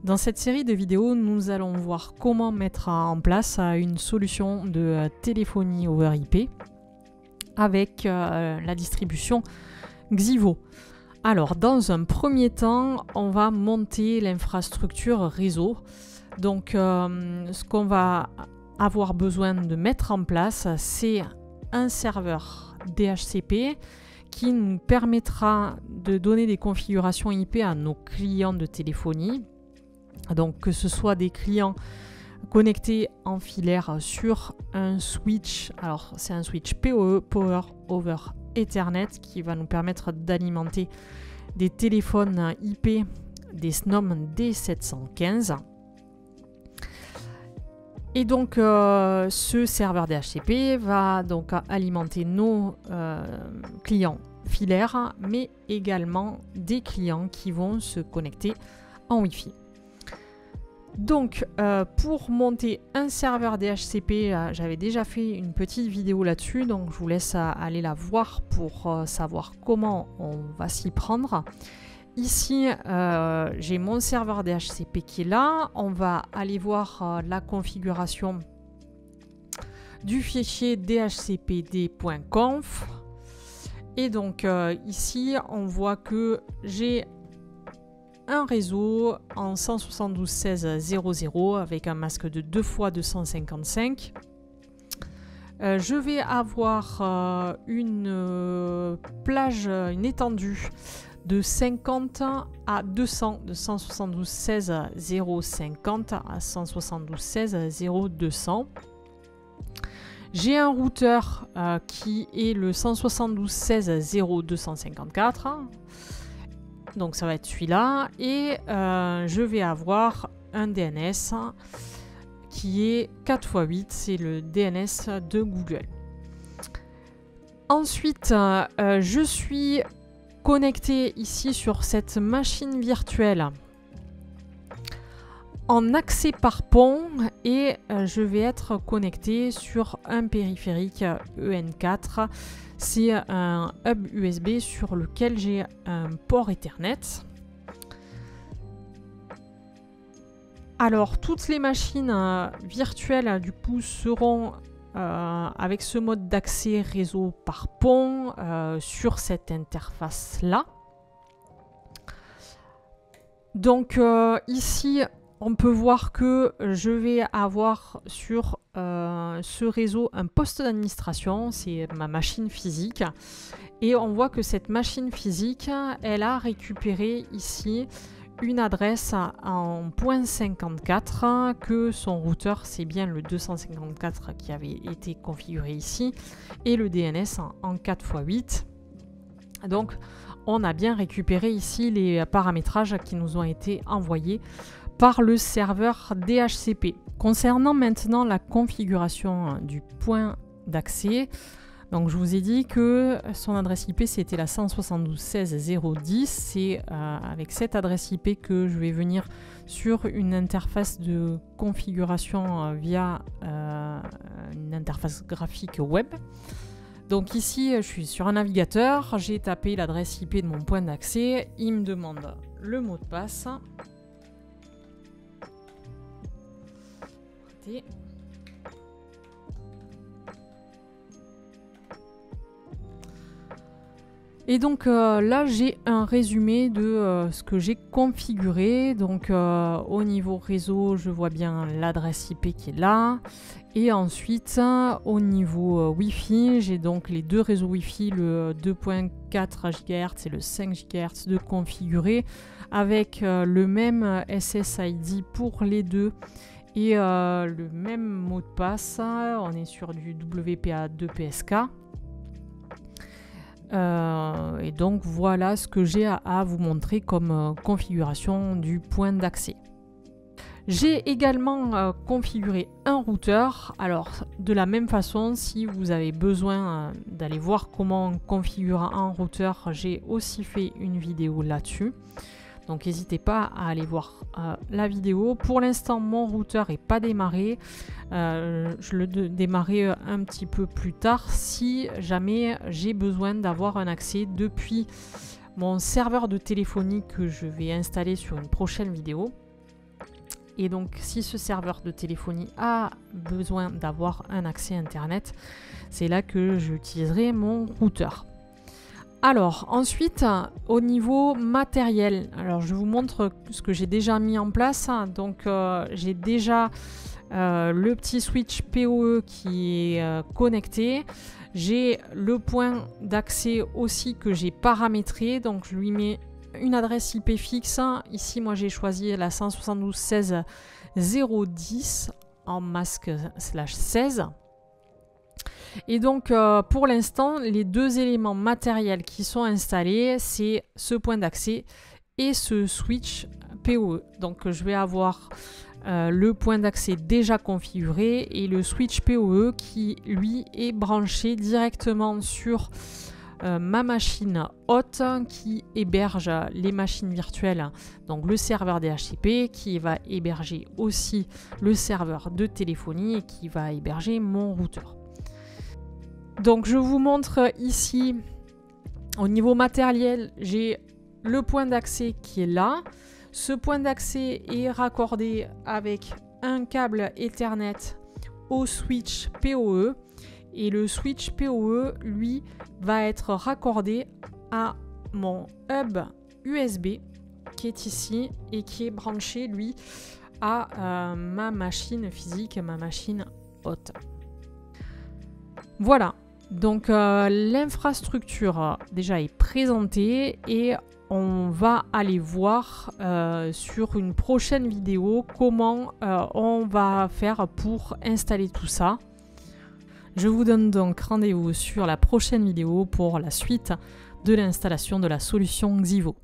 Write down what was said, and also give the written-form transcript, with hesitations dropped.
Dans cette série de vidéos, nous allons voir comment mettre en place une solution de téléphonie over IP avec la distribution Xivo. Alors, dans un premier temps, on va monter l'infrastructure réseau. Donc, ce qu'on va avoir besoin de mettre en place, c'est un serveur DHCP qui nous permettra de donner des configurations IP à nos clients de téléphonie. Donc, que ce soit des clients connectés en filaire sur un switch. Alors, c'est un switch PoE, Power over Ethernet, qui va nous permettre d'alimenter des téléphones IP des SNOM D715. Et donc, ce serveur DHCP va donc alimenter nos clients filaires, mais également des clients qui vont se connecter en Wi-Fi. Donc, pour monter un serveur DHCP, j'avais déjà fait une petite vidéo là-dessus, donc je vous laisse aller la voir pour savoir comment on va s'y prendre. Ici, j'ai mon serveur DHCP qui est là. On va aller voir la configuration du fichier dhcpd.conf. Et donc, ici, on voit que j'ai un réseau en 172.16.0.0 avec un masque de 2 x 255. Je vais avoir une plage, une étendue de 50 à 200, de 172.16.0.50 à 172.16.0.200. J'ai un routeur qui est le 172.16.0.254. Donc ça va être celui-là. Et je vais avoir un DNS qui est 4x8. C'est le DNS de Google. Ensuite, je suis connecté ici sur cette machine virtuelle en accès par pont et je vais être connecté sur un périphérique EN4. C'est un hub USB sur lequel j'ai un port Ethernet. Alors, toutes les machines virtuelles du coup seront avec ce mode d'accès réseau par pont sur cette interface-là. Donc ici, on peut voir que je vais avoir sur ce réseau un poste d'administration, c'est ma machine physique. Et on voit que cette machine physique, elle a récupéré ici une adresse en .54, que son routeur, c'est bien le 254 qui avait été configuré ici, et le DNS en 4x8. Donc, on a bien récupéré ici les paramétrages qui nous ont été envoyés par le serveur DHCP. Concernant maintenant la configuration du point d'accès, donc je vous ai dit que son adresse IP c'était la 172.16.0.10. C'est avec cette adresse IP que je vais venir sur une interface de configuration via une interface graphique web. Donc ici je suis sur un navigateur, j'ai tapé l'adresse IP de mon point d'accès, il me demande le mot de passe. Et donc là j'ai un résumé de ce que j'ai configuré. Donc au niveau réseau, je vois bien l'adresse IP qui est là. Et ensuite au niveau Wi-Fi, j'ai donc les deux réseaux Wi-Fi, le 2.4 GHz et le 5 GHz de configurer avec le même SSID pour les deux. Et le même mot de passe, on est sur du WPA2PSK. Et donc voilà ce que j'ai à vous montrer comme configuration du point d'accès. J'ai également configuré un routeur. Alors de la même façon, si vous avez besoin d'aller voir comment on configure un routeur, j'ai aussi fait une vidéo là-dessus. Donc n'hésitez pas à aller voir la vidéo. Pour l'instant, mon routeur n'est pas démarré. Je le démarrerai un petit peu plus tard si jamais j'ai besoin d'avoir un accès depuis mon serveur de téléphonie que je vais installer sur une prochaine vidéo. Et donc si ce serveur de téléphonie a besoin d'avoir un accès Internet, c'est là que j'utiliserai mon routeur. Alors ensuite, au niveau matériel, alors je vous montre ce que j'ai déjà mis en place. Donc j'ai déjà le petit switch PoE qui est connecté. J'ai le point d'accès aussi que j'ai paramétré, donc je lui mets une adresse IP fixe. Ici, moi j'ai choisi la 172.16.0.10 en masque /16. Et donc pour l'instant, les deux éléments matériels qui sont installés, c'est ce point d'accès et ce switch PoE. Donc je vais avoir le point d'accès déjà configuré et le switch PoE qui lui est branché directement sur ma machine hôte qui héberge les machines virtuelles, donc le serveur DHCP qui va héberger aussi le serveur de téléphonie et qui va héberger mon routeur. Donc je vous montre ici au niveau matériel, j'ai le point d'accès qui est là. Ce point d'accès est raccordé avec un câble Ethernet au switch PoE et le switch PoE lui va être raccordé à mon hub USB qui est ici et qui est branché lui à ma machine physique, ma machine hôte. Voilà. Donc l'infrastructure déjà est présentée et on va aller voir sur une prochaine vidéo comment on va faire pour installer tout ça. Je vous donne donc rendez-vous sur la prochaine vidéo pour la suite de l'installation de la solution Xivo.